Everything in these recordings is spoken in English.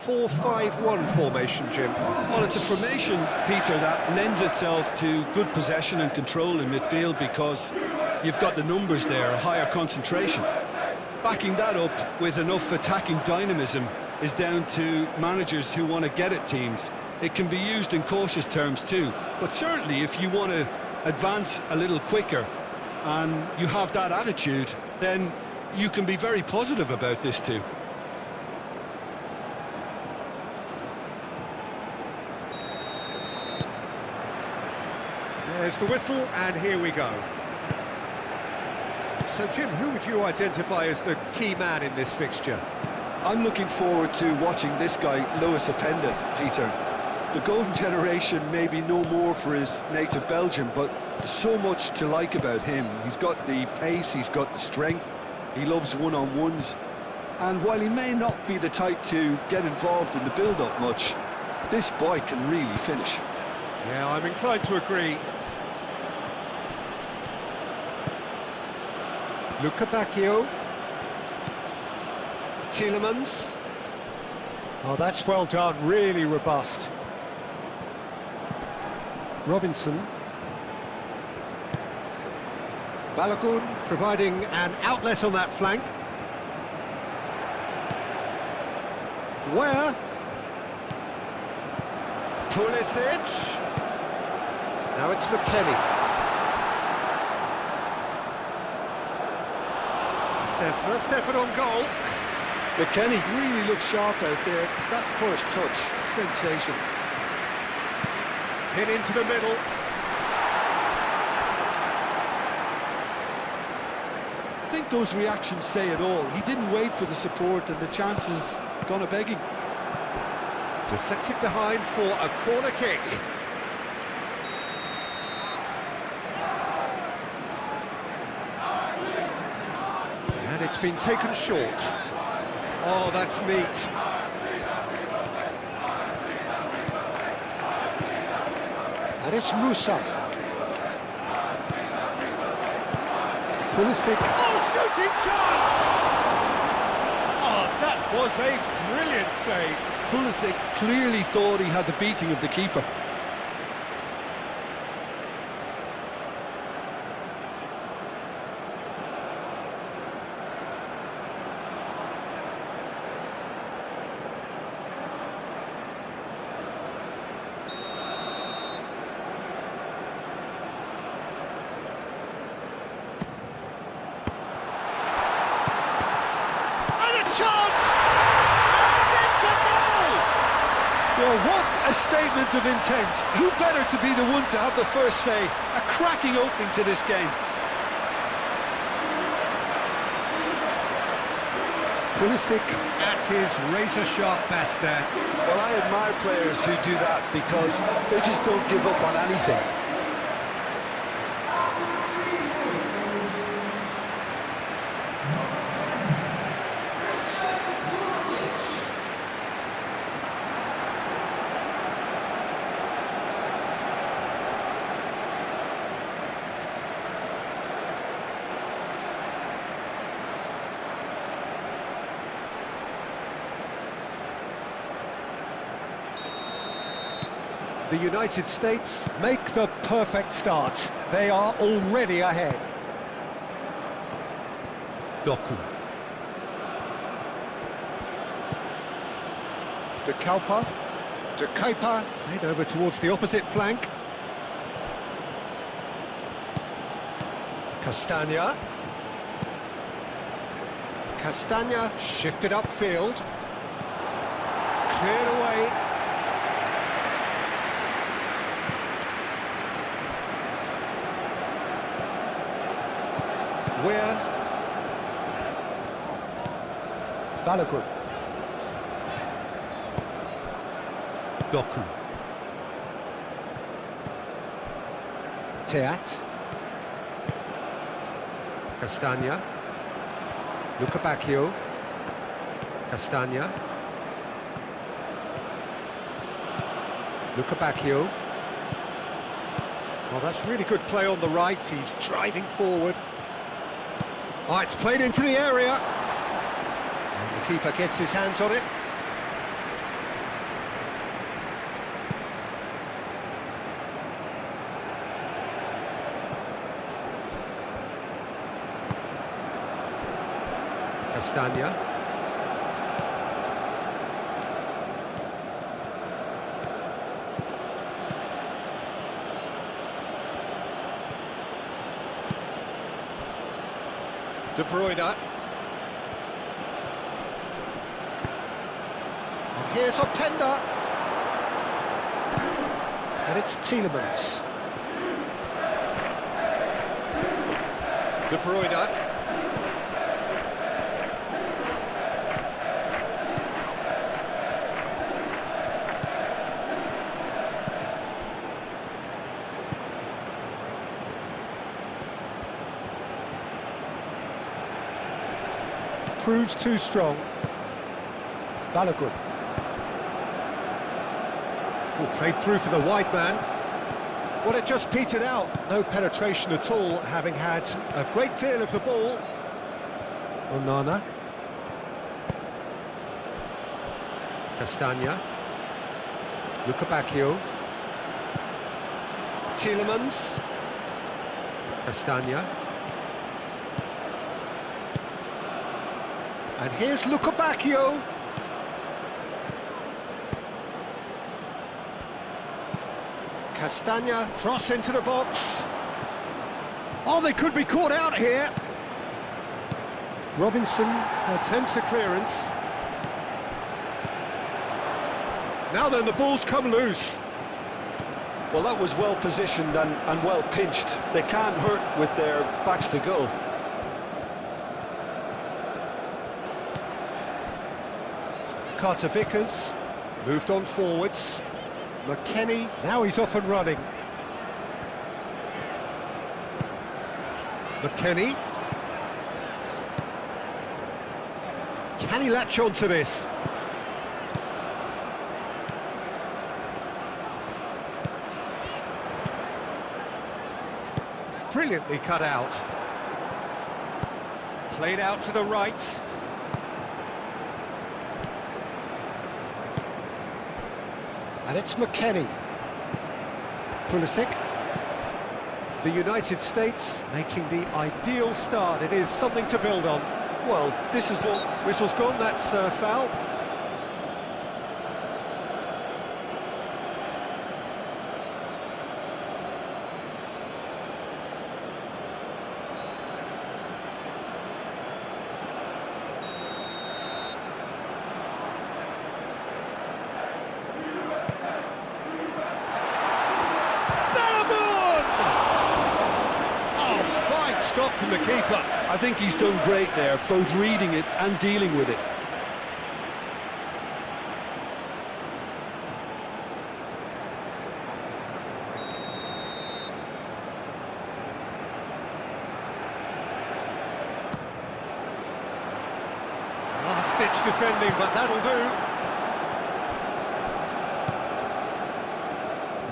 4-5-1 formation, Jim? Well, it's a formation, Peter, that lends itself to good possession and control in midfield because you've got the numbers there, a higher concentration. Backing that up with enough attacking dynamism is down to managers who want to get at teams. It can be used in cautious terms too, but certainly if you want to advance a little quicker and you have that attitude, then you can be very positive about this too. There's the whistle, and here we go. So, Jim, who would you identify as the key man in this fixture? I'm looking forward to watching this guy, Lewis Openda, Peter. The golden generation may be no more for his native Belgium, but there's so much to like about him. He's got the pace, he's got the strength, he loves one-on-ones, and while he may not be the type to get involved in the build-up much, this boy can really finish. Yeah, I'm inclined to agree. Luca Bacchio. Tielemans. Oh, that's well done, really robust. Robinson. Balogun providing an outlet on that flank. Where? Pulisic. Now it's McKennie. Their first effort on goal. McKennie really looked sharp out there. That first touch, sensation. Hit into the middle. I think those reactions say it all. He didn't wait for the support and the chances gone a-begging. Deflected behind for a corner kick. And it's been taken short. Oh, that's neat. And it's Musa. Pulisic. Oh, shooting chance! Oh, that was a brilliant save. Pulisic clearly thought he had the beating of the keeper. Well, what a statement of intent. Who better to be the one to have the first say? A cracking opening to this game. Pulisic at his razor-sharp best there. Well, I admire players who do that because they just don't give up on anything. The United States make the perfect start. They are already ahead. Doku. De Kalpa. De Kuyper. Played over towards the opposite flank. Castagna. Castagna shifted upfield. Cleared away. Where? Balogun. Doku. Teat. Castagna. Luca Bacchio. Castagna. Luca Bacchio. Well, that's really good play on the right. He's driving forward. Oh, it's played into the area. And the keeper gets his hands on it. Castagna. De Bruyne. And here's Openda. And it's Tielemans. De Bruyne. Proves too strong. Balogun. Played through for the wide man. Well, it just petered out. No penetration at all, having had a great deal of the ball. Onana. Castagna. Luca Bacchio. Tielemans. Castagna. And here's Luca Bacchio. Castagna, cross into the box. Oh, they could be caught out here. Robinson attempts a clearance. Now then, the ball's come loose. Well, that was well positioned and well pinched. They can't hurt with their backs to goal. Carter Vickers moved on forwards. McKennie, now he's off and running. McKennie. Can he latch on to this? Brilliantly cut out. Played out to the right. And it's McKennie. Pulisic. The United States making the ideal start. It is something to build on. Well, this is all... Whistle's gone, that's foul. Stop from the keeper. I think he's done great there, both reading it and dealing with it. Last-ditch defending, but that'll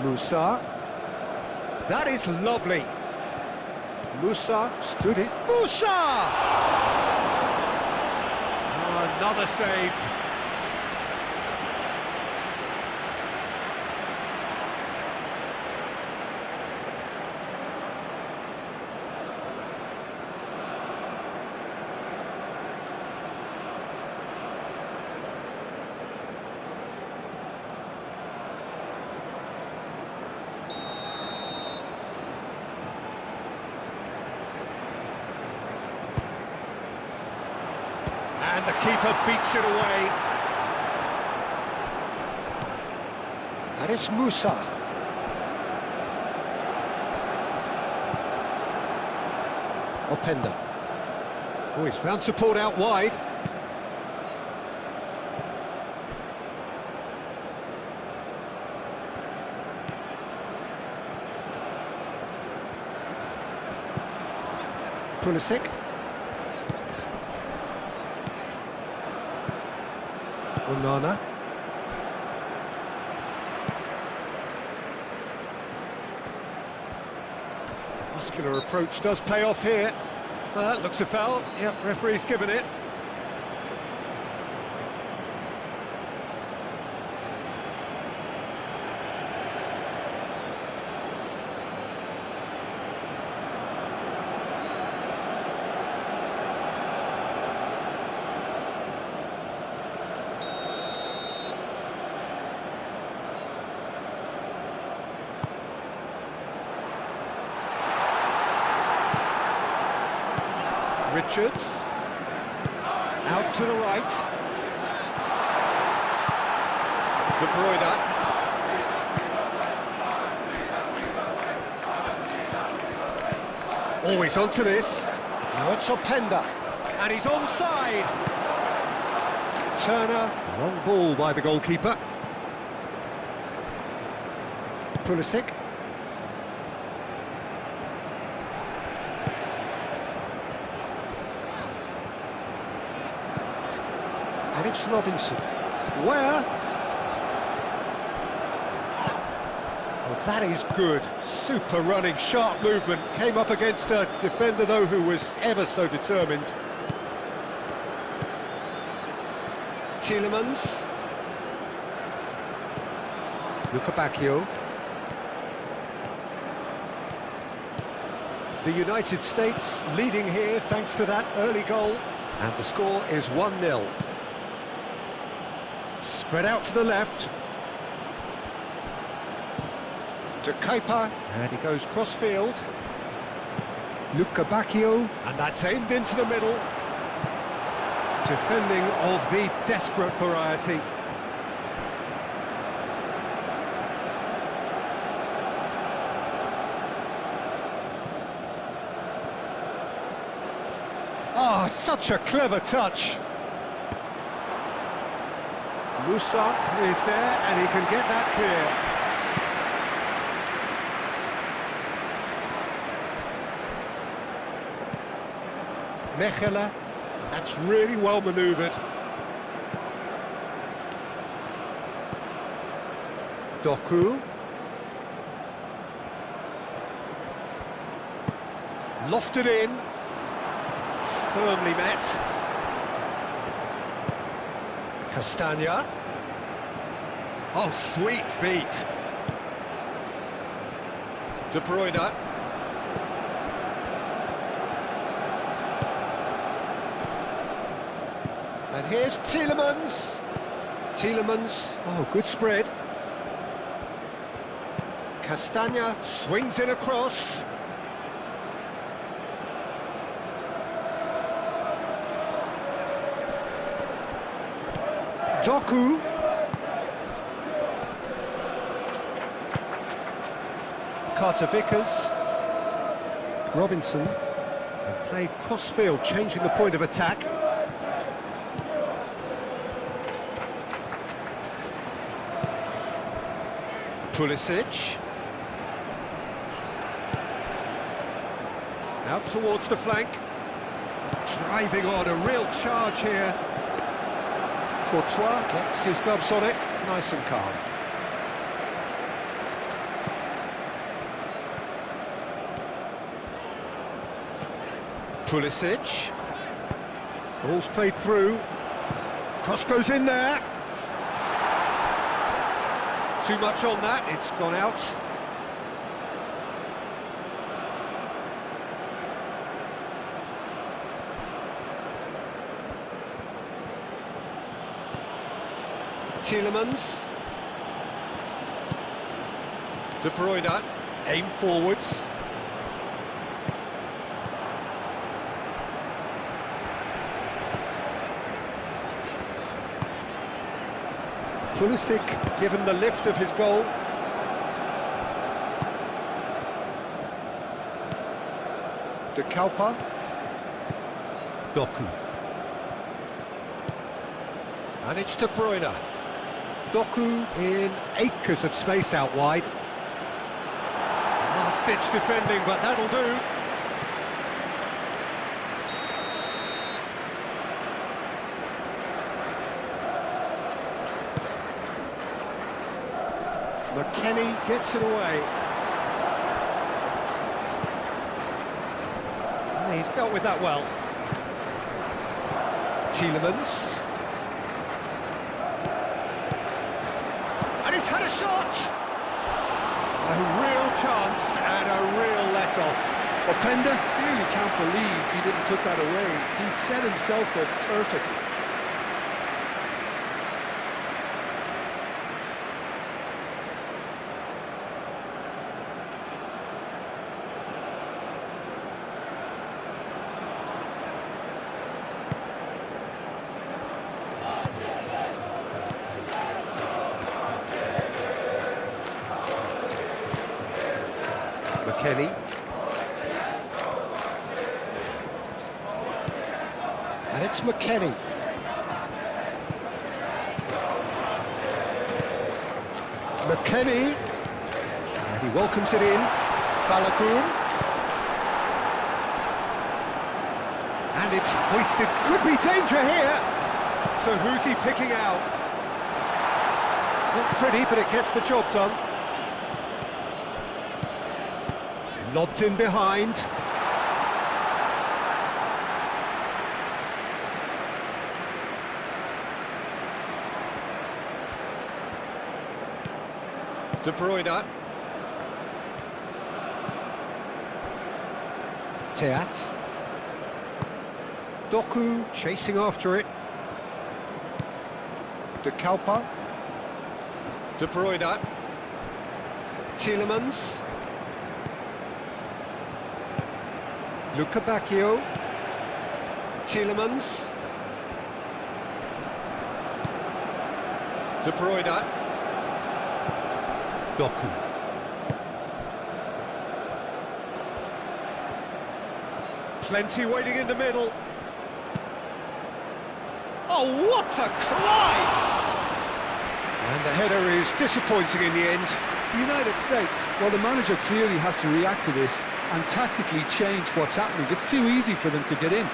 do. Musa. That is lovely. Musa stood it. Musa! Oh, another save. And the keeper beats it away. And it's Musa. Openda. Oh, he's found support out wide. Pulisic. Onana. Muscular approach does pay off here. That looks a foul. Yep, referee's given it. Richards. Out to the right. De Bruyne. Always onto this. Now it's Openda. And he's onside. Turner. Wrong ball by the goalkeeper. Pulisic. And it's Robinson. Where? Well, that is good. Super running, sharp movement. Came up against a defender, though, who was ever so determined. Tielemans. Luca Bacchio. The United States leading here thanks to that early goal. And the score is 1-0. Spread out to the left. To Kuiper, and he goes cross-field. Luca Bacchio, and that's aimed into the middle. Defending of the desperate variety. Oh, such a clever touch. Musa is there, and he can get that clear. Mechelen, that's really well manoeuvred. Doku. Lofted in. Firmly met. Castagna. Oh, sweet feet. De Bruyne. And here's Tielemans. Tielemans, oh, good spread. Castagna swings it across. Doku. Carter Vickers. Robinson. And played cross-field, changing the point of attack. Pulisic. Out towards the flank. Driving on, a real charge here. Courtois gets his gloves on it, nice and calm. Pulisic. Ball's played through. Cross goes in there. Too much on that, it's gone out. Tielemans. De Bruyne, aim forwards. Pulisic given the lift of his goal. De Kuiper. Doku. And it's De Bruyne. Doku in acres of space out wide. Last-ditch defending, but that'll do. McKennie gets it away. He's dealt with that well. Tielemans. And he's had a shot! A real chance and a real let-off. Openda, here you can't believe he didn't put that away. He'd set himself up perfectly. McKennie. And it's McKennie. McKennie. And he welcomes it in. BELGIUM. And it's hoisted. Could be danger here. So who's he picking out? Not pretty, but it gets the job done. Lobbed in behind. De Bruyne. Teat. Doku chasing after it. De Kalpa. De Bruyne. Tielemans. Bacchio. Tielemans. De Bruyne. Doku. Plenty waiting in the middle. Oh, what a climb! And the header is disappointing in the end. The United States, well, the manager clearly has to react to this and tactically change what's happening. It's too easy for them to get in.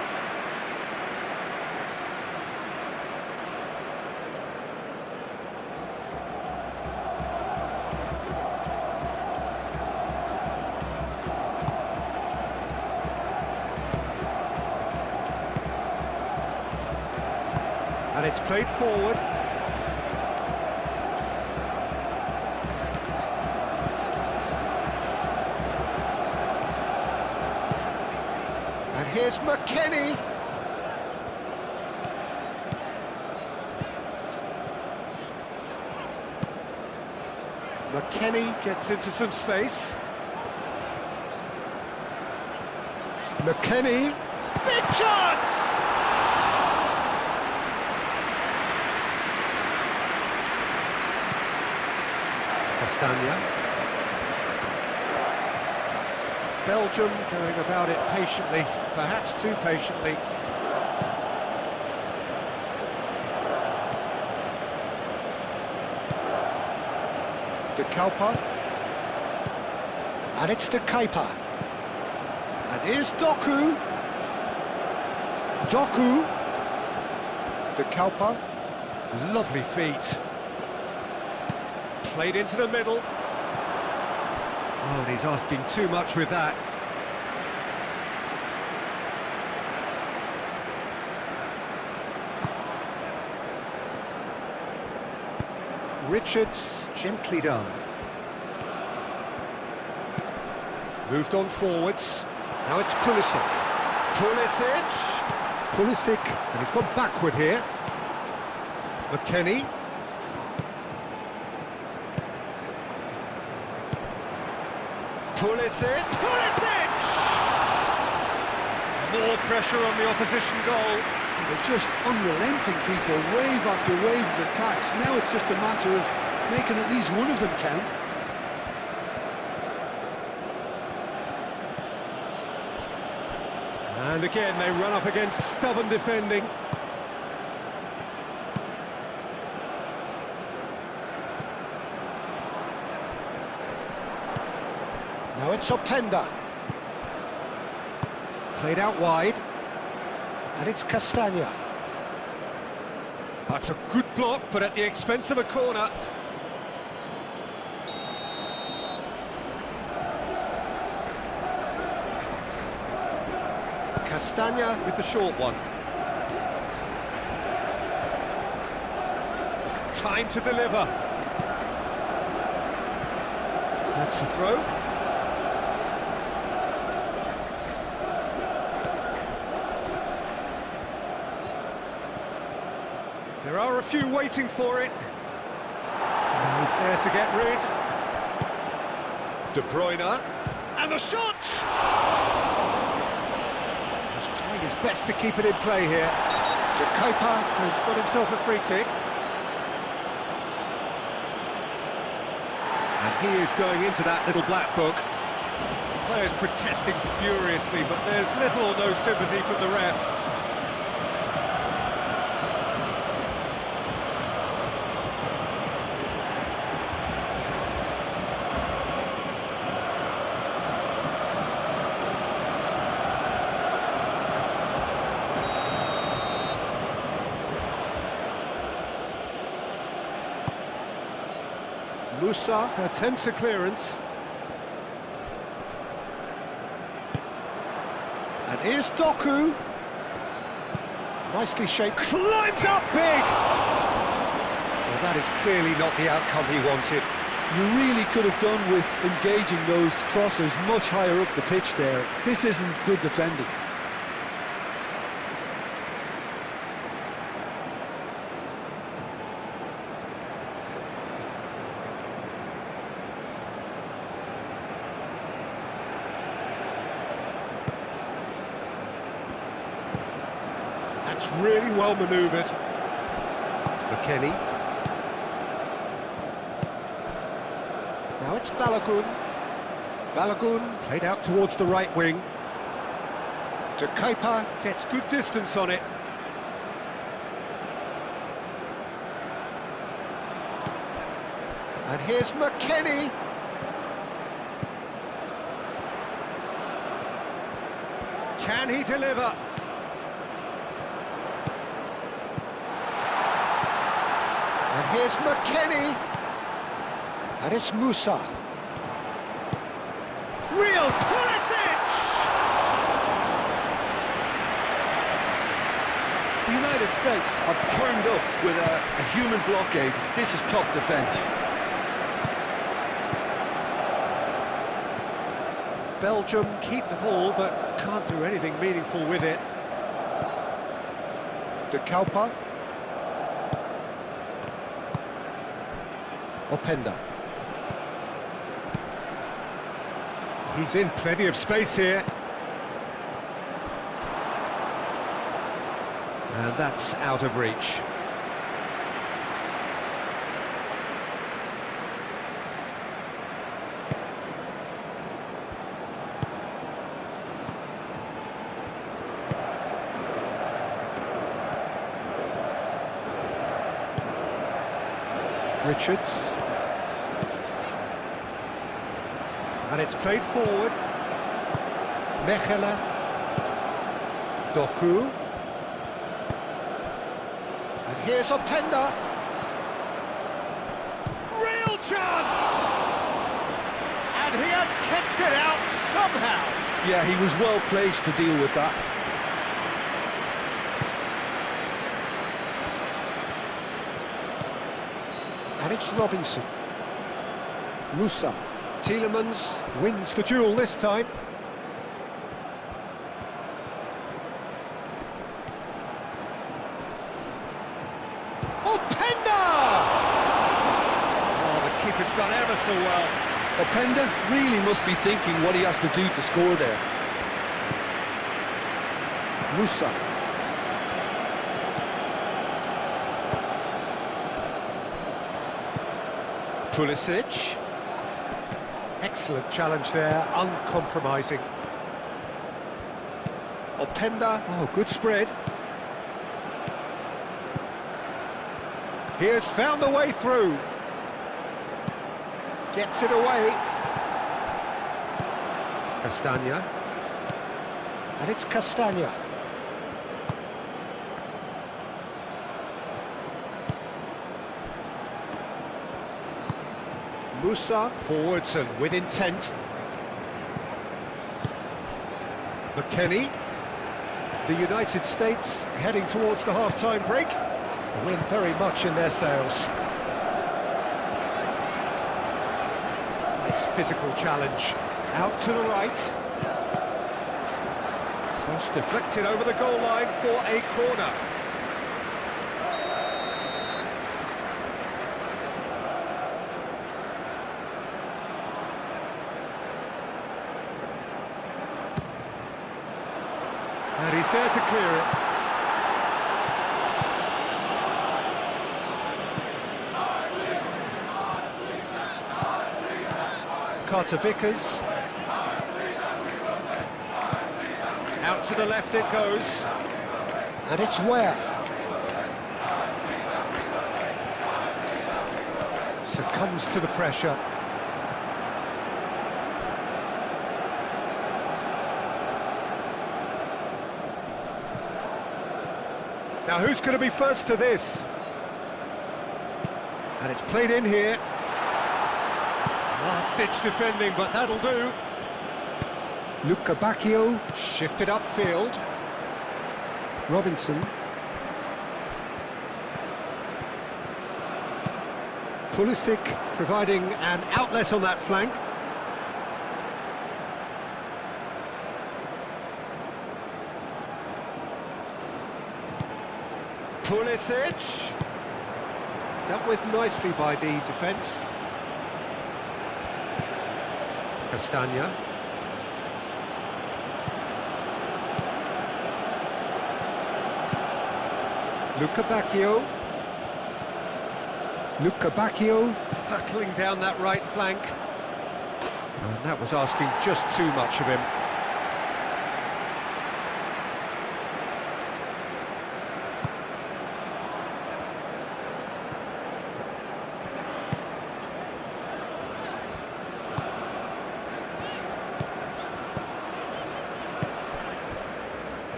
And it's played forward. And here's McKennie. McKennie gets into some space. McKennie. Big chance! Castagna. Belgium going about it patiently, perhaps too patiently. De Kalpa. And it's De Kuiper. And here's Doku. Doku. De Kalpa. Lovely feet. Played into the middle. Oh, and he's asking too much with that. Richards, gently done. Moved on forwards. Now it's Pulisic. Pulisic, and he's gone backward here. McKennie. Pulisic! More pressure on the opposition goal. They're just unrelenting, Peter, wave after wave of attacks. Now it's just a matter of making at least one of them count. And again, they run up against stubborn defending. Now it's Openda. Played out wide. And it's Castagna. That's a good block, but at the expense of a corner. Castagna with the short one. Time to deliver. That's the throw. There are a few waiting for it. And he's there to get rid. De Bruyne. And the shot! He's trying his best to keep it in play here. De Kuiper has got himself a free kick. And he is going into that little black book. Players protesting furiously, but there's little or no sympathy from the ref. Musa. Attempts a clearance. And here's Doku. Nicely shaped. Climbs up big! Well, that is clearly not the outcome he wanted. You really could have done with engaging those crossers much higher up the pitch there. This isn't good defending. That's really well manoeuvred. McKennie. Now it's Balogun. Balogun played out towards the right wing. De Kuyper gets good distance on it. And here's McKennie. Can he deliver? And here's McKennie. And it's Musa. Real Pulisic! The United States have turned up with a human blockade. This is top defence. Belgium keep the ball, but can't do anything meaningful with it. De Kuyper. Openda. He's in plenty of space here. And that's out of reach. Richards. And it's played forward. Mechelen. Doku. And here's Openda. Real chance! And he has kept it out somehow. Yeah, he was well placed to deal with that. And it's Robinson. Musa. Tielemans wins the duel this time. Openda! Oh, the keeper's done ever so well. Openda really must be thinking what he has to do to score there. Musa. Pulisic. Excellent challenge there, uncompromising. Openda, oh, good spread. He has found the way through. Gets it away. Castagna. And it's Castagna. Musa forwards and with intent. McKennie. The United States heading towards the half-time break. The wind very much in their sails. Nice physical challenge. Out to the right. Cross deflected over the goal line for a corner. And he's there to clear it. Carter Vickers. Out to the left it goes. And it's Ware. Succumbs to the pressure. Now who's going to be first to this? And it's played in here. Last-ditch defending, but that'll do. Luca Bacchio shifted upfield. Robinson. Pulisic providing an outlet on that flank. Pulisic. Dealt with nicely by the defence. Castagna. Luca Bacchio. Luca Bacchio hurtling down that right flank. And that was asking just too much of him.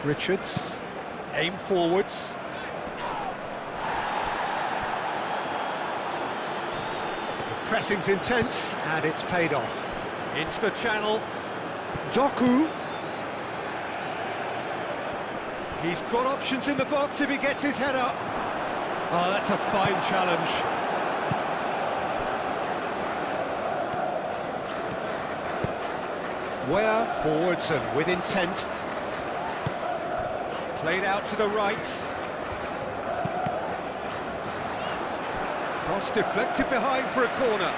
Richards, aim forwards. The pressing's intense, and it's paid off. Into the channel. Doku. He's got options in the box if he gets his head up. Oh, that's a fine challenge. Ware forwards and with intent. Played out to the right. Cross deflected behind for a corner.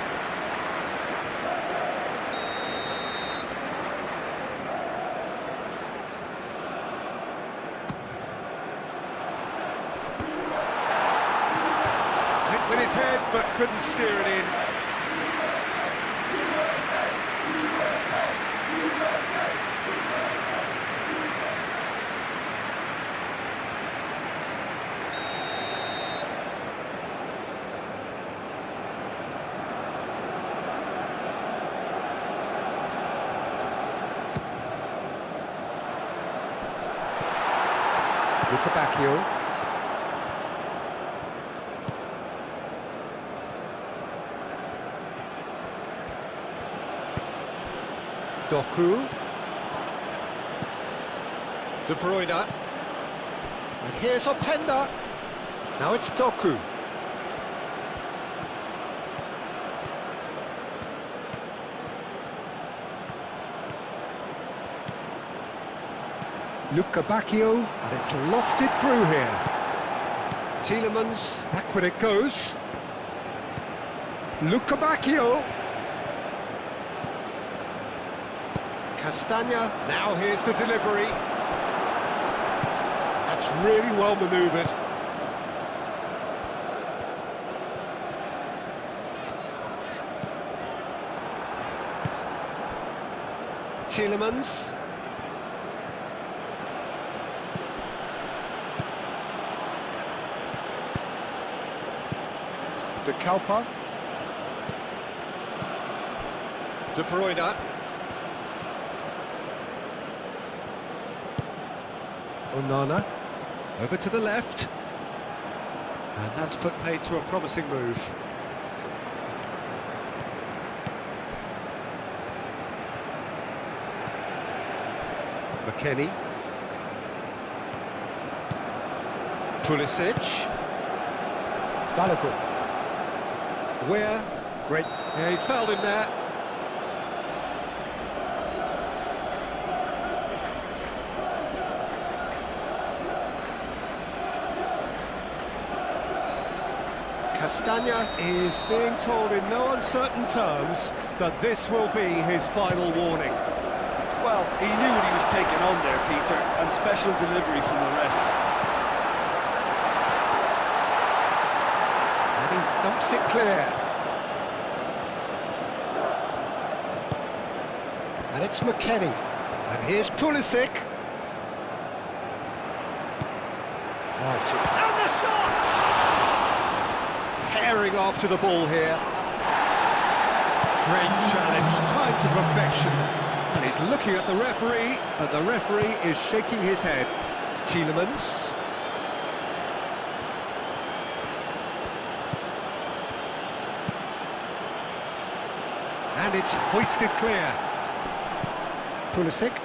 Hit with his head, but couldn't steer it in. Luca Bacchio. Doku. De Bruyne. And here's Openda. Now it's Doku. Luca Bacchio, and it's lofted through here. Tielemans, backward it goes. Luca Bacchio. Castagna, now here's the delivery. That's really well manoeuvred. Tielemans. De Kalpa. De Bruyne. Onana. Over to the left. And that's put paid to a promising move. McKennie. Pulisic. Balogun. Where? Great. Yeah, he's fouled him there. Castagna is being told in no uncertain terms that this will be his final warning. Well, he knew what he was taking on there, Peter, and special delivery from the ref. And he thumps it clear. And it's McKennie. And here's Pulisic. Right, and the shot! Herring after the ball here. Great challenge, timed to perfection. And he's looking at the referee, but the referee is shaking his head. Tielemans. And it's hoisted clear. Pulisic.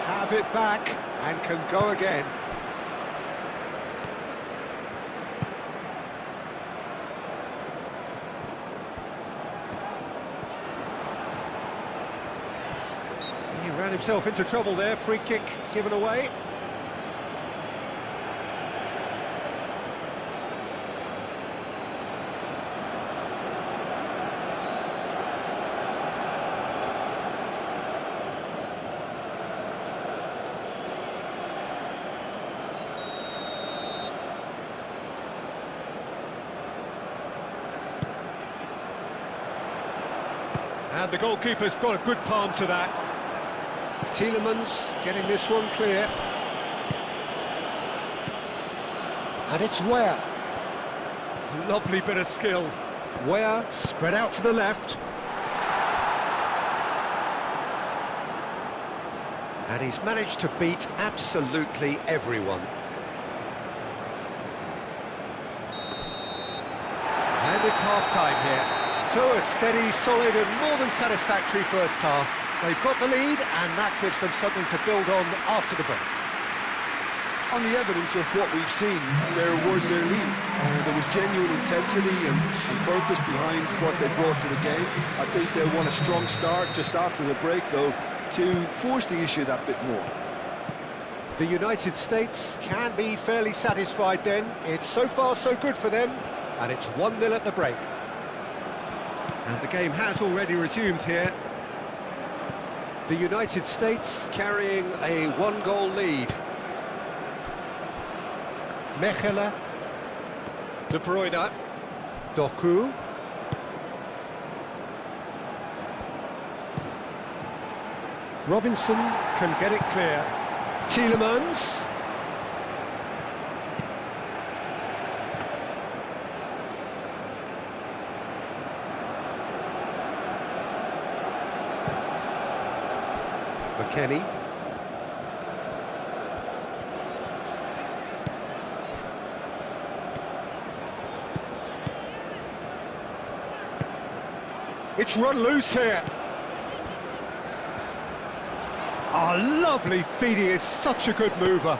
Have it back and can go again. He ran himself into trouble there, free kick given away. And the goalkeeper's got a good palm to that. Tielemans getting this one clear. And it's Weah. Lovely bit of skill. Weah spread out to the left. And he's managed to beat absolutely everyone. And it's half-time here. So a steady, solid and more than satisfactory first half. They've got the lead and that gives them something to build on after the break. On the evidence of what we've seen, they're worth their lead. There was genuine intensity and purpose behind what they brought to the game. I think they want a strong start just after the break, though, to force the issue that bit more. The United States can be fairly satisfied then. It's so far so good for them, and it's 1-0 at the break. And the game has already resumed here. The United States carrying a one-goal lead. Mechelen, De Bruyne, Doku. Robinson can get it clear. Tielemans. McKennie. It's run loose here. Oh, lovely feed. He is such a good mover.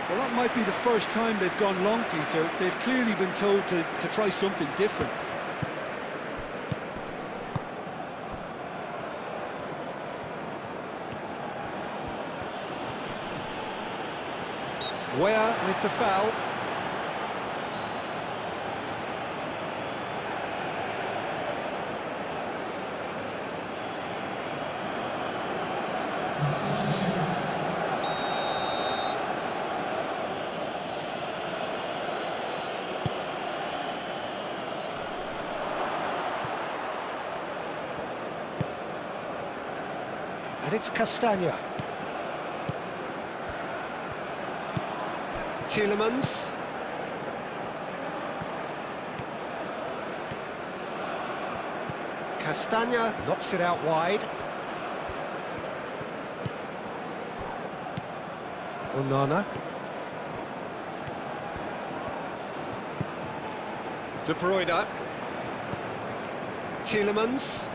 Well, that might be the first time they've gone long, Peter. They've clearly been told to try something different. Weah with the foul. And it's Castagna. Tielemans. Castagna knocks it out wide. Onana. De Bruyne. Tielemans.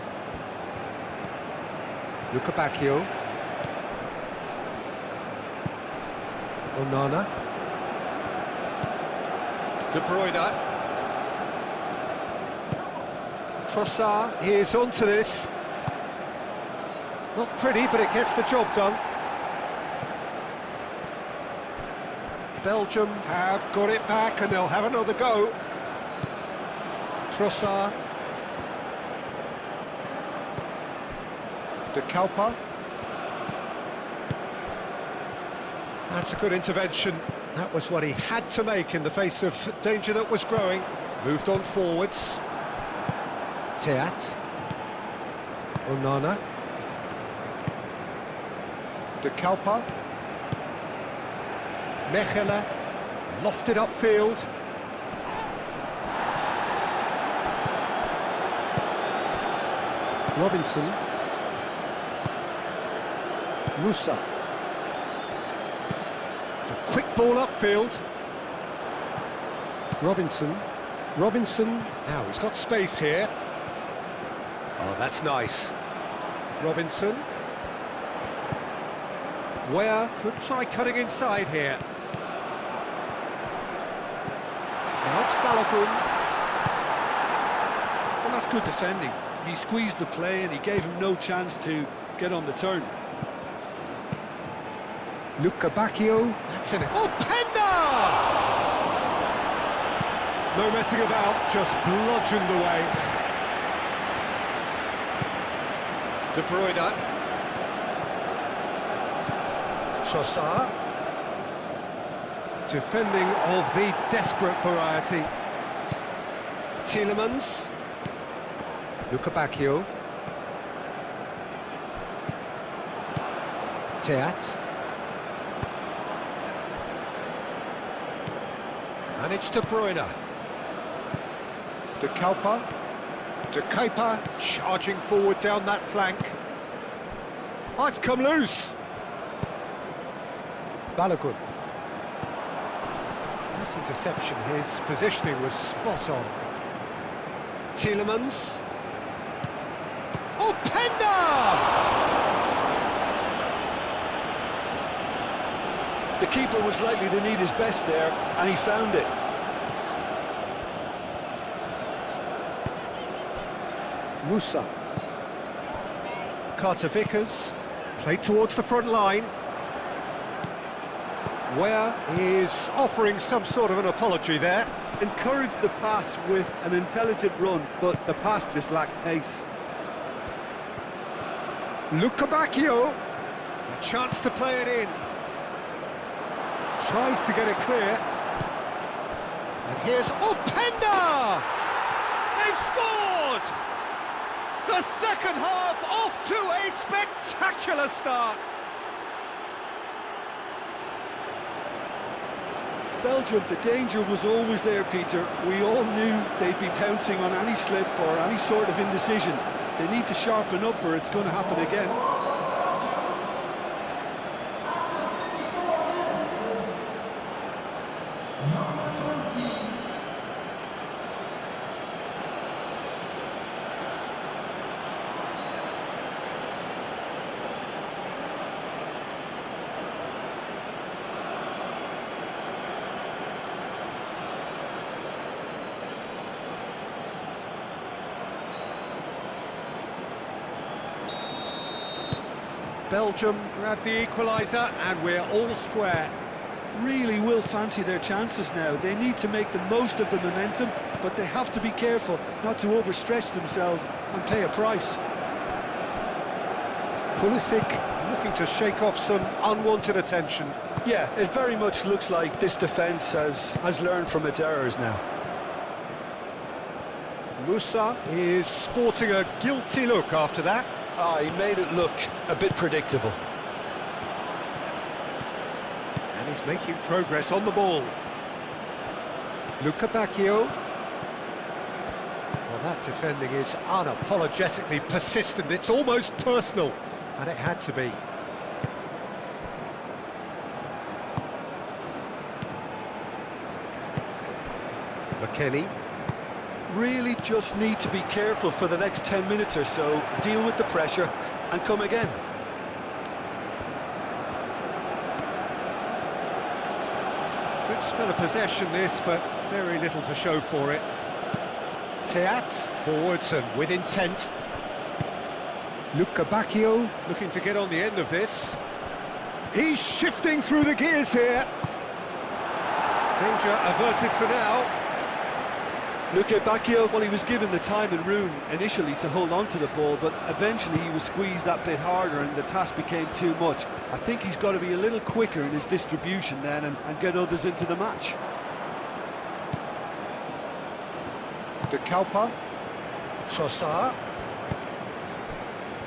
Luca Bacchio. Onana. De Bruyne. Trossard is onto this. Not pretty, but it gets the job done. Belgium have got it back and they'll have another go. Trossard. De Kalpa. That's a good intervention. That was what he had to make in the face of danger that was growing. Moved on forwards. Teat. Onana. De Kalpa. Mechelen. Lofted upfield. Robinson. Musa. It's a quick ball upfield. Robinson. Robinson. Now he's got space here. Oh, that's nice. Robinson. Where could try cutting inside here. Now it's BELGIUM. Well, that's good defending. He squeezed the play and he gave him no chance to get on the turn. Luca Bacchio. That's in it. Oh, Penda! No messing about, just bludgeoned away. De Bruyne. Trossard. Defending of the desperate variety. Tielemans. Luca Bacchio. Teat. And it's De Bruyne. De Kalpa. De Kepa charging forward down that flank. Oh, it's come loose. BELGIUM. Nice interception, his positioning was spot on. Tielemans. Oh, Penda! The keeper was likely to need his best there, and he found it. Musa. Carter Vickers. Played towards the front line. Where is offering some sort of an apology there. Encouraged the pass with an intelligent run, but the pass just lacked pace. Luca Bacchio. A chance to play it in. Tries to get it clear. And here's Penda! They've scored! The second half off to a spectacular start. Belgium, the danger was always there, Peter. We all knew they'd be pouncing on any slip or any sort of indecision. They need to sharpen up or it's going to happen again. Belgium grab the equaliser and we're all square. Really will fancy their chances now. They need to make the most of the momentum, but they have to be careful not to overstretch themselves and pay a price. Pulisic looking to shake off some unwanted attention. Yeah, it very much looks like this defence has learned from its errors now. Musa is sporting a guilty look after that. He made it look a bit predictable. And he's making progress on the ball. Luca Bacchio. Well, that defending is unapologetically persistent. It's almost personal, and it had to be. McKennie. Really just need to be careful for the next 10 minutes or so, deal with the pressure and come again. Good spell of possession this, but very little to show for it. Teat forwards and with intent. Luca Bacchio looking to get on the end of this. He's shifting through the gears here. Danger averted for now. Luca Bacchio, well, he was given the time and room initially to hold on to the ball, but eventually he was squeezed that bit harder and the task became too much. I think he's got to be a little quicker in his distribution then and get others into the match. De Kalpa. Trossard.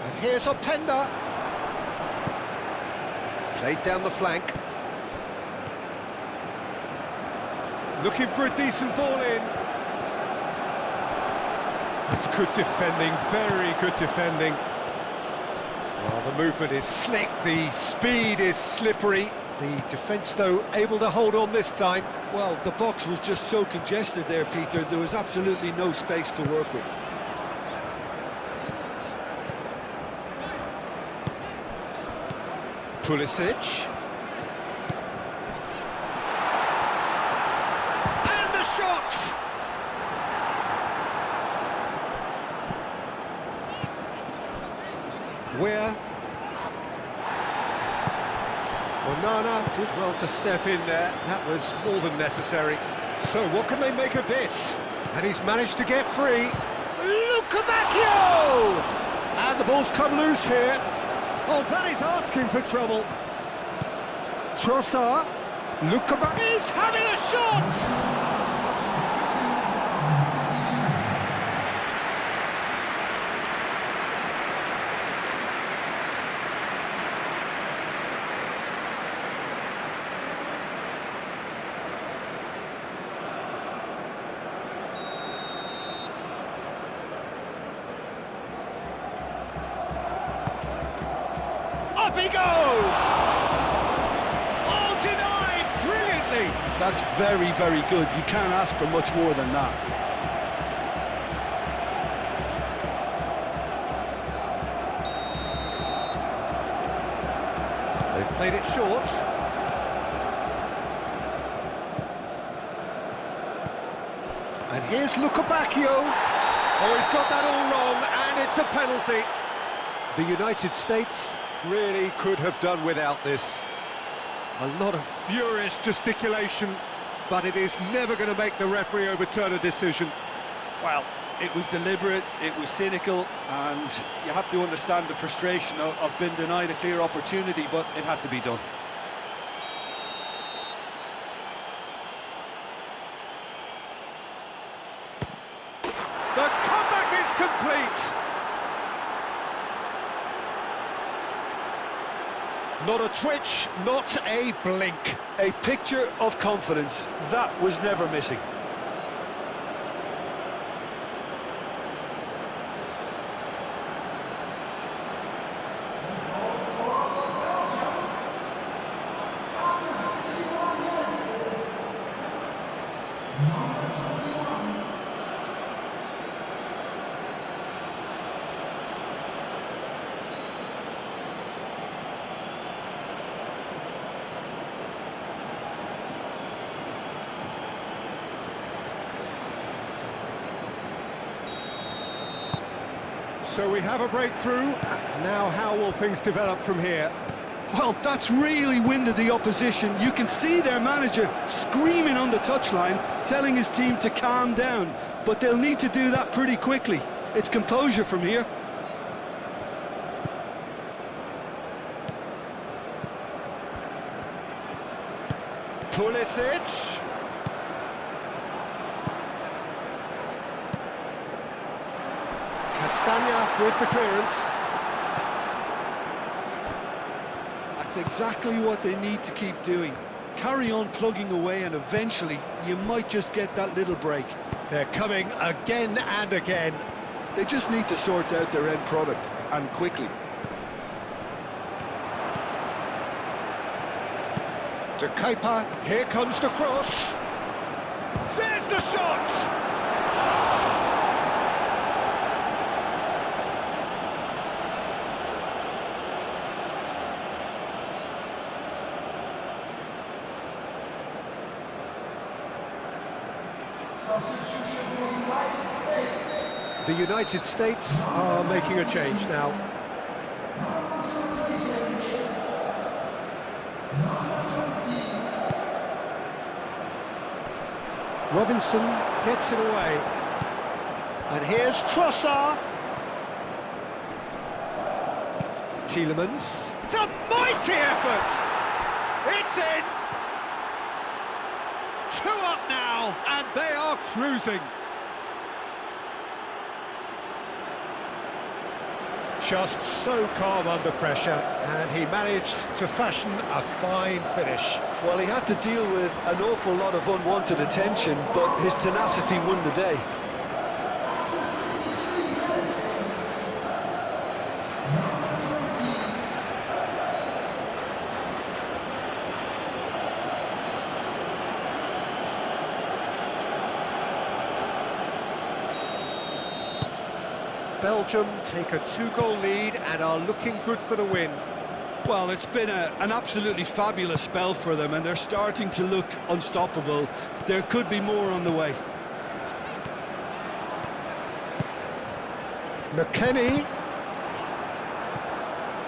And here's Penda. Played down the flank. Looking for a decent ball in. That's good defending, very good defending. Well, the movement is slick, the speed is slippery. The defence, though, able to hold on this time. Well, the box was just so congested there, Peter. There was absolutely no space to work with. Pulisic. And the shot! Where? Onana did well to step in there. That was more than necessary. So what can they make of this? And he's managed to get free. Lukebakio! And the ball's come loose here. Oh, that is asking for trouble. Trossard. Lukebakio is having a shot! Up he goes! Oh, denied brilliantly! That's very, very good. You can't ask for much more than that. They've played it short. And here's Lukebakio. Oh, he's got that all wrong, and it's a penalty. The United States really could have done without this. A lot of furious gesticulation, but it is never going to make the referee overturn a decision. Well, it was deliberate, it was cynical, and you have to understand the frustration of being denied a clear opportunity, but it had to be done. The comeback is complete! Not a twitch, not a blink. A picture of confidence, that was never missing. So we have a breakthrough. Now how will things develop from here? Well, that's really winded the opposition. You can see their manager screaming on the touchline, telling his team to calm down. But they'll need to do that pretty quickly. It's composure from here. Pulisic. Castagna with the clearance. That's exactly what they need to keep doing. Carry on plugging away, and eventually you might just get that little break. They're coming again and again. They just need to sort out their end product, and quickly. To Kepa, here comes the cross. There's the shot! Substitution for United States. The United States are making a change now. Coming on to replace him is number 20. Robinson gets it away. And here's Trossard. Tielemans. It's a mighty effort! It's in! 2 up now, and they are cruising. Just so calm under pressure, and he managed to fashion a fine finish. Well, he had to deal with an awful lot of unwanted attention, but his tenacity won the day. After 63 minutes, number 20. Belgium take a 2-goal lead and are looking good for the win. Well, it's been an absolutely fabulous spell for them, and they're starting to look unstoppable. There could be more on the way. McKennie.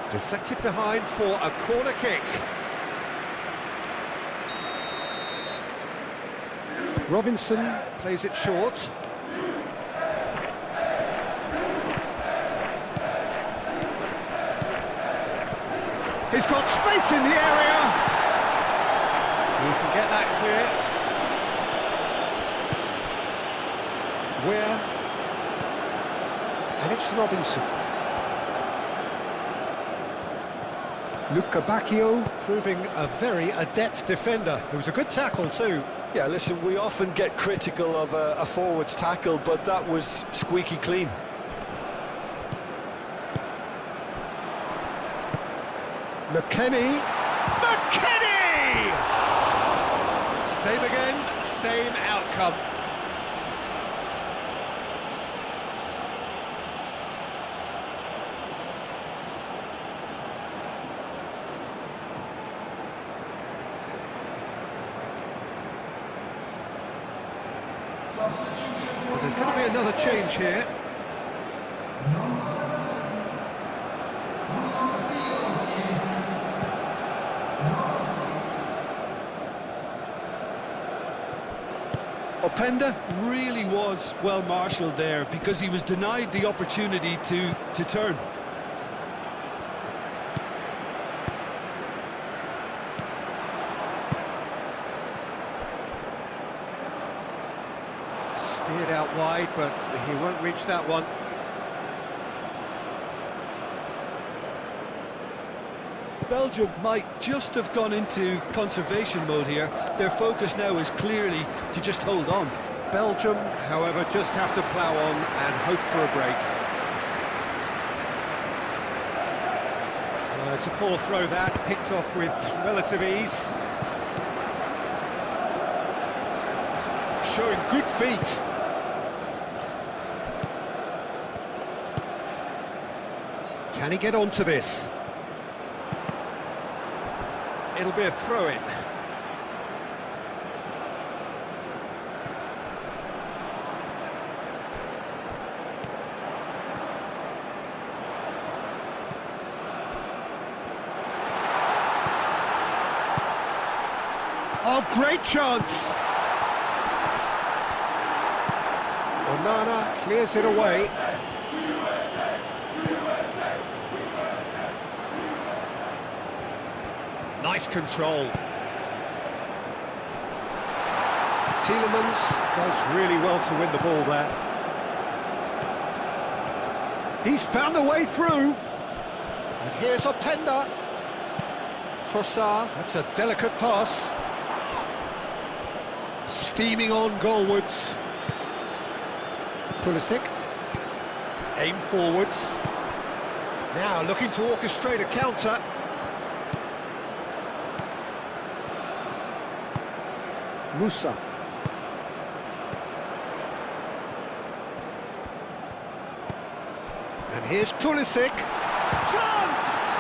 Deflected behind for a corner kick. Robinson plays it short. He's got space in the area. He can get that clear. Where? And it's Robinson. Luca Bacchio proving a very adept defender. It was a good tackle too. Yeah, listen, we often get critical of a forward's tackle, but that was squeaky clean. McKennie! McKennie! Same again, same outcome. Substitution for There's going to be another change here. coming on the field is number 6. Openda really was well marshalled there because he was denied the opportunity to turn. Steered out wide, but he won't reach that one. Belgium might just have gone into conservation mode here. Their focus now is clearly to just hold on. Belgium, however, just have to plough on and hope for a break. It's a poor throw that, picked off with relative ease. Showing good feet. Can he get onto this? It'll be a throw-in. Oh, great chance! Onana clears it away. Nice control. Tielemans does really well to win the ball there. He's found a way through. And here's Openda. Trossard, that's a delicate pass. Steaming on goalwards. Pulisic. Aim forwards. Now looking to orchestrate a counter. Musa. And here's Pulisic. Chance!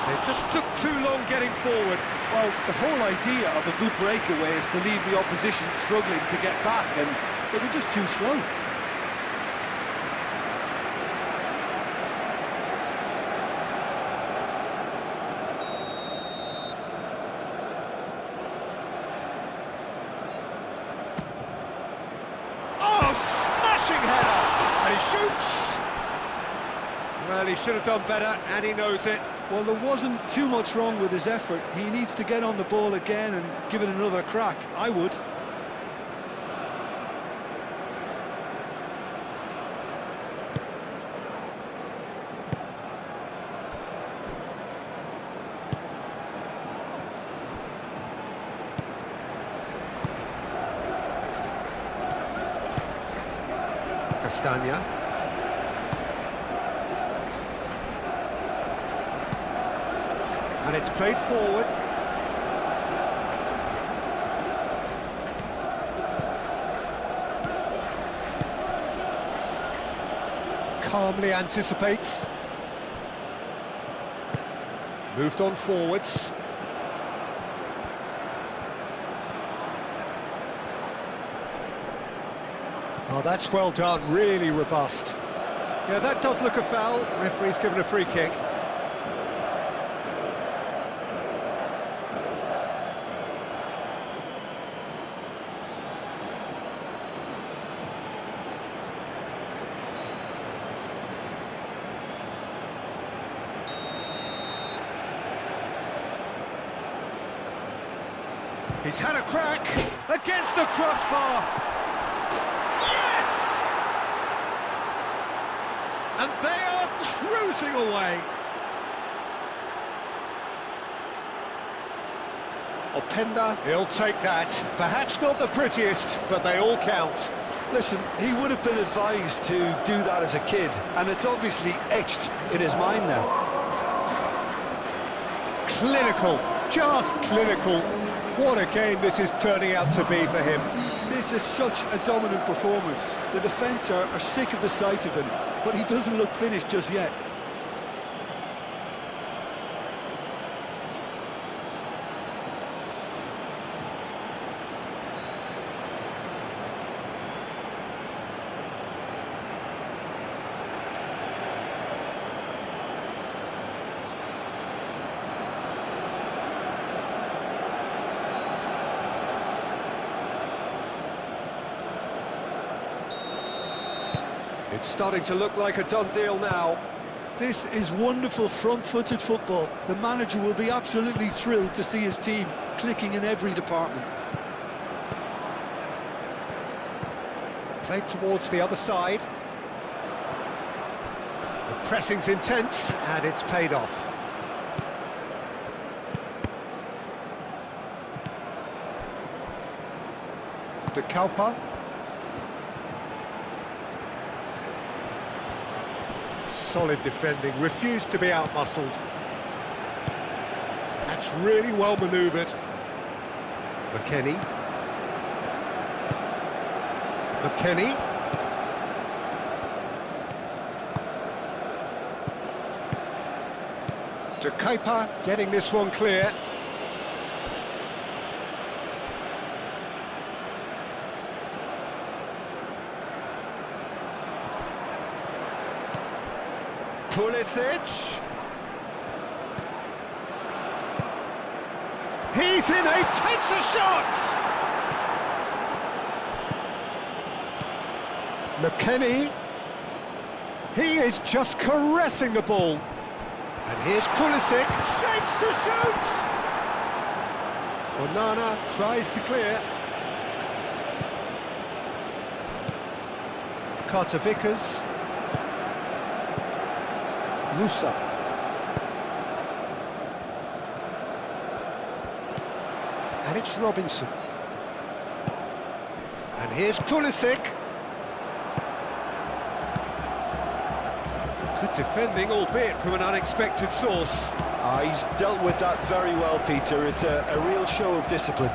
It just took too long getting forward. Well, the whole idea of a good breakaway is to leave the opposition struggling to get back, and they were just too slow. Oh, smashing header! And he shoots! Well, he should have done better, and he knows it. Well, there wasn't too much wrong with his effort. He needs to get on the ball again and give it another crack. I would. Castagna. And it's played forward. Calmly anticipates. Moved on forwards. Oh, that's well done, really robust. Yeah, that does look a foul. Referee's given a free kick. He's had a crack against the crossbar. Yes! And they are cruising away. Openda, he'll take that. Perhaps not the prettiest, but they all count. Listen, he would have been advised to do that as a kid, and it's obviously etched in his mind now. Clinical, just clinical. What a game this is turning out to be for him. This is such a dominant performance. The defence are sick of the sight of him, but he doesn't look finished just yet. It's starting to look like a done deal now. This is wonderful front-footed football. The manager will be absolutely thrilled to see his team clicking in every department. Played towards the other side. The pressing's intense, and it's paid off. De Kalpa. Solid defending, refused to be outmuscled. That's really well manoeuvred. McKennie. De Kuiper getting this one clear. Pulisic. He's in, he takes a shot! McKennie. He is just caressing the ball. And here's Pulisic, shapes to shoot! Onana tries to clear. Carter Vickers. Musa. And it's Robinson. And here's Pulisic. Good defending, albeit from an unexpected source. He's dealt with that very well, Peter. It's a real show of discipline.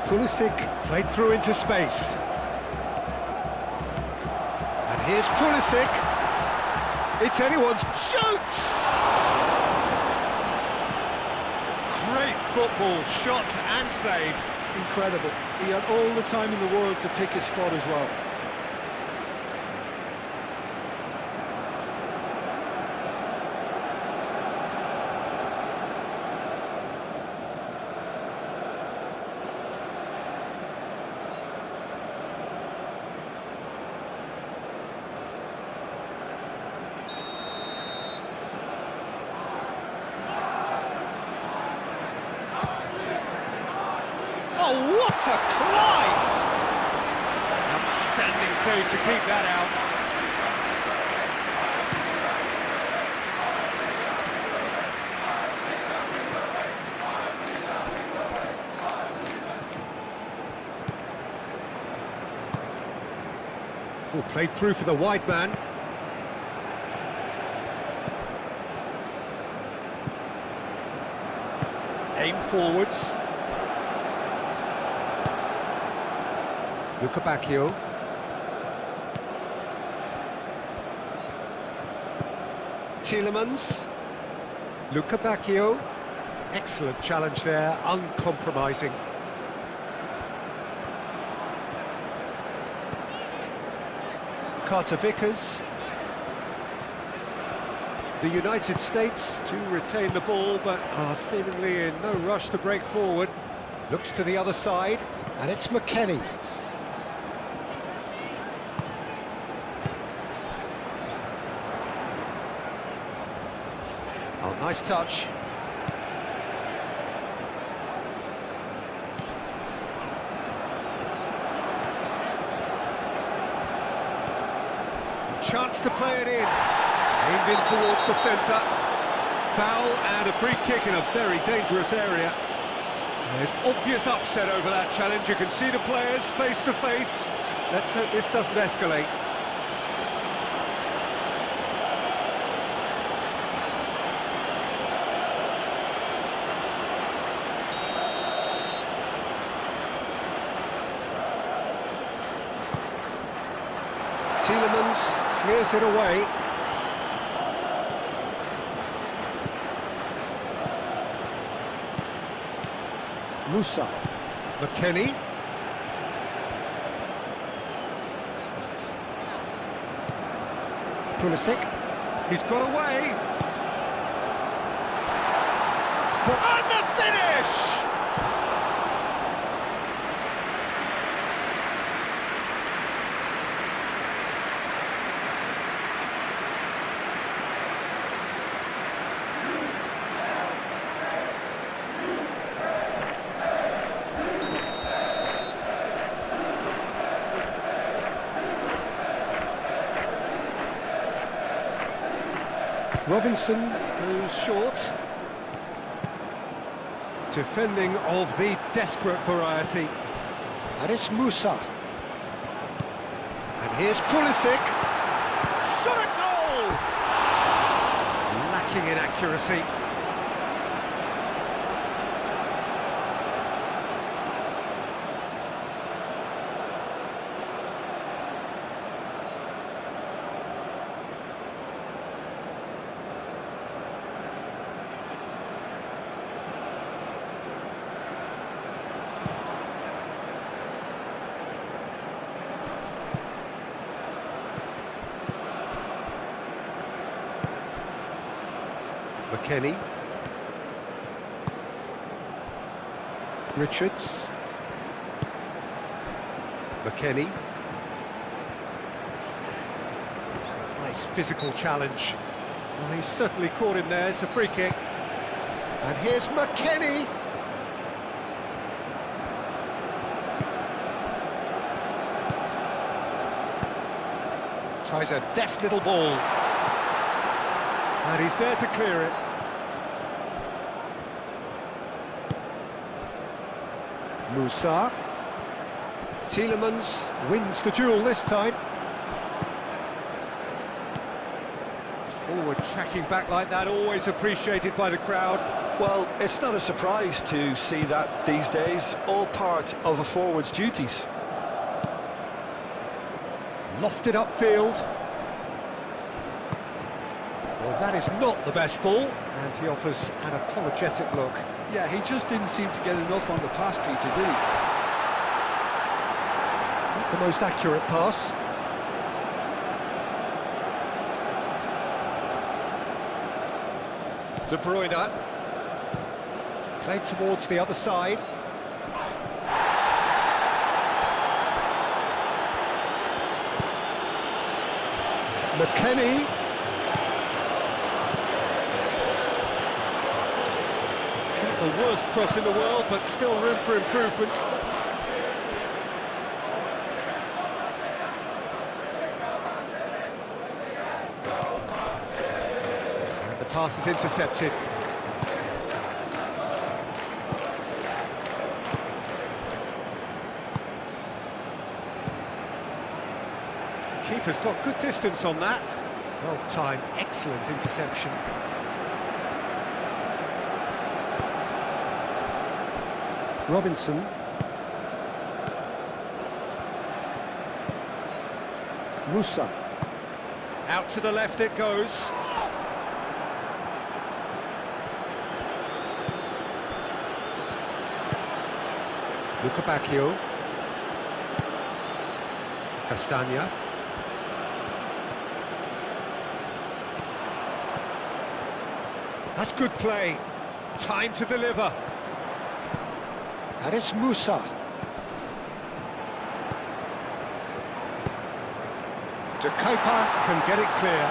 Pulisic played through into space. And here's Pulisic. It's anyone's shoots! Great football, shots and save. Incredible. He had all the time in the world to pick his spot as well. Oh, what a climb! Outstanding save to keep that out. Oh, played through for the wide man. Aim forwards. Bacchio. Tielemans. Bacchio. Excellent challenge there, uncompromising. Carter Vickers. The United States do retain the ball, but are seemingly in no rush to break forward. Looks to the other side, and it's McKennie. Oh, nice touch. A chance to play it in. Aimed in towards the centre. Foul and a free kick in a very dangerous area. There's obvious upset over that challenge. You can see the players face to face. Let's hope this doesn't escalate. Tielemans clears it away. Musa. McKennie. Pulisic. He's got away. And the finish! Robinson goes short. Defending of the desperate variety. And it's Musa. And here's Pulisic. Shot a goal! Lacking in accuracy. McKennie. Richards. McKennie. Nice physical challenge. Well, he's certainly caught him there. It's a free kick. And here's McKennie. Tries a deft little ball. And he's there to clear it. Musa. Tielemans wins the duel this time. Forward tracking back like that, always appreciated by the crowd. Well, it's not a surprise to see that these days, all part of a forward's duties. Lofted upfield. Well, that is not the best ball, and he offers an apologetic look. Yeah, he just didn't seem to get enough on the pass, Peter, did he? Not the most accurate pass. De Bruyne. Played towards the other side. McKennie. Not the worst cross in the world, but still room for improvement. And the pass is intercepted. Keeper's got good distance on that. Well timed, excellent interception. Robinson. Musa. Out to the left it goes. Luca Bacchio. Castagna. That's good play. Time to deliver. And it's Musa. De Cooper can get it clear.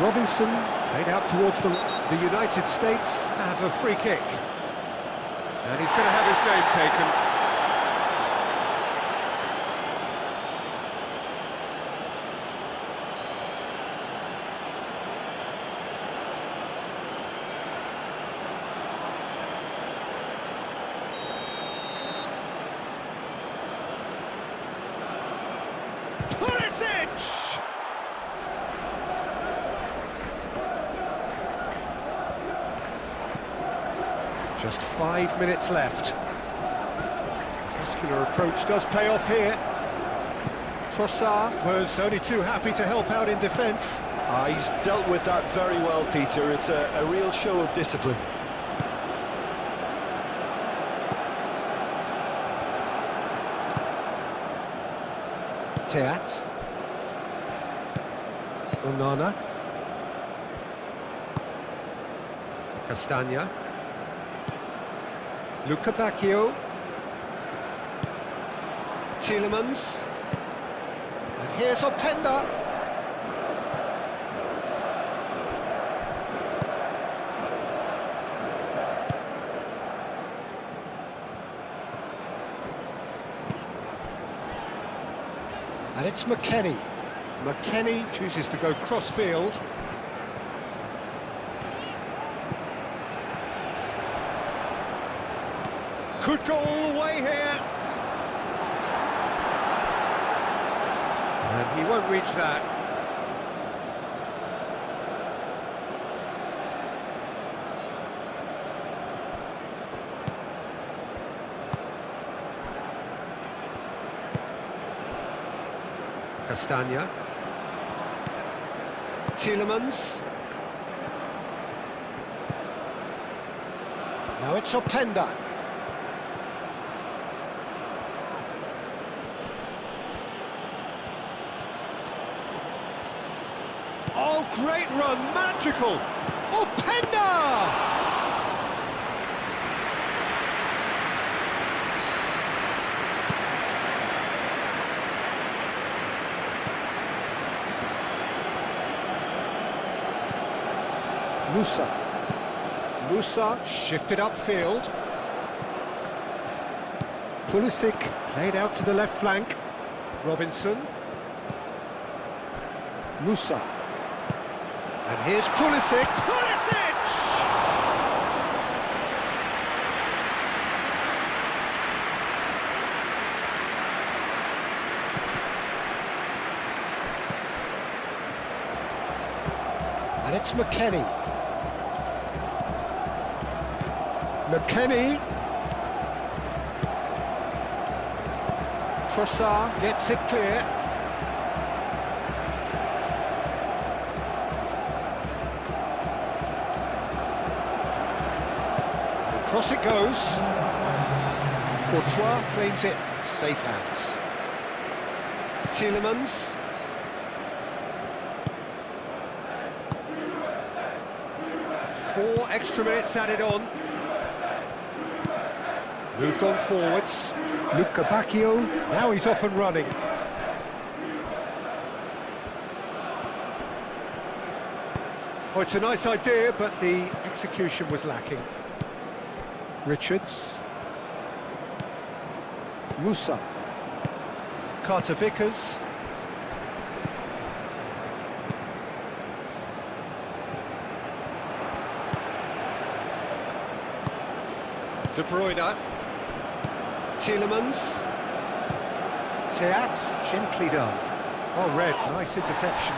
Robinson played out towards them. The United States have a free kick. And he's going to have his name taken. Just 5 minutes left. Muscular approach does pay off here. Trossard was only too happy to help out in defence. He's dealt with that very well, Peter. It's a real show of discipline. Teat. Onana. Castagna. Luca Bacchio. Tielemans. And here's Openda. And it's McKennie. McKennie chooses to go cross-field. Could go all the way here. And he won't reach that. Castagna. Tielemans. Now it's Openda. Oh, great run, magical! Openda! Musa shifted upfield. Pulisic played out to the left flank. Robinson. Musa. And here's Pulisic. Pulisic! And it's McKennie. McKennie. Trossard gets it clear. Across it goes. Courtois claims it. Safe hands. Tielemans. Four extra minutes added on. Moved on forwards. Luca Bacchio, now he's off and running. Oh, it's a nice idea, but the execution was lacking. Richards. Musa. Carter Vickers. De Bruyne. Tielemans. Teat, gently done. Oh, Red, nice interception.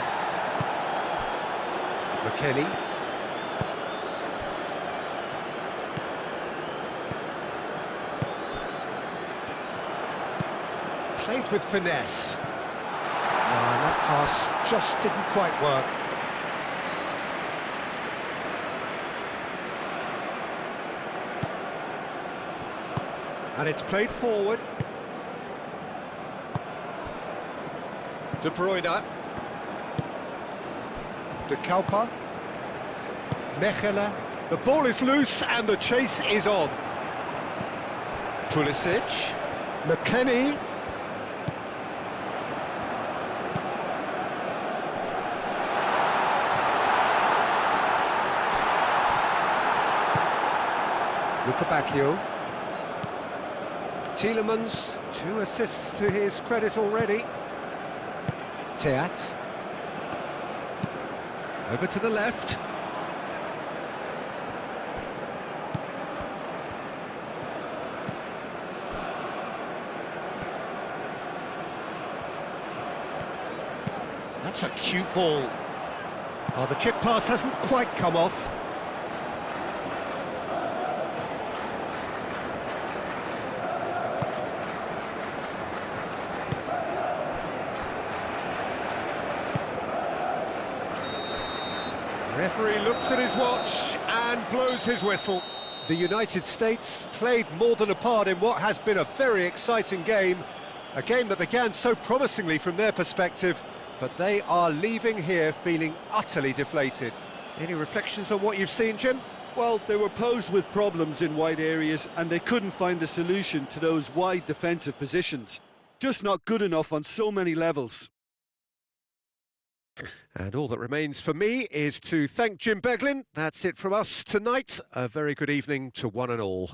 McKennie. Played with finesse. And that pass just didn't quite work. And it's played forward. De Bruyne. De Kalpa. Mechelen. The ball is loose and the chase is on. Pulisic. McKennie. Lukebakio. Tielemans, 2 assists to his credit already. Teat. Over to the left. That's a cute ball. Oh, the chip pass hasn't quite come off. Referee looks at his watch and blows his whistle. The United States played more than a part in what has been a very exciting game. A game that began so promisingly from their perspective, but they are leaving here feeling utterly deflated. Any reflections on what you've seen, Jim? Well, they were posed with problems in wide areas and they couldn't find the solution to those wide defensive positions. Just not good enough on so many levels. And all that remains for me is to thank Jim Beglin. That's it from us tonight. A very good evening to one and all.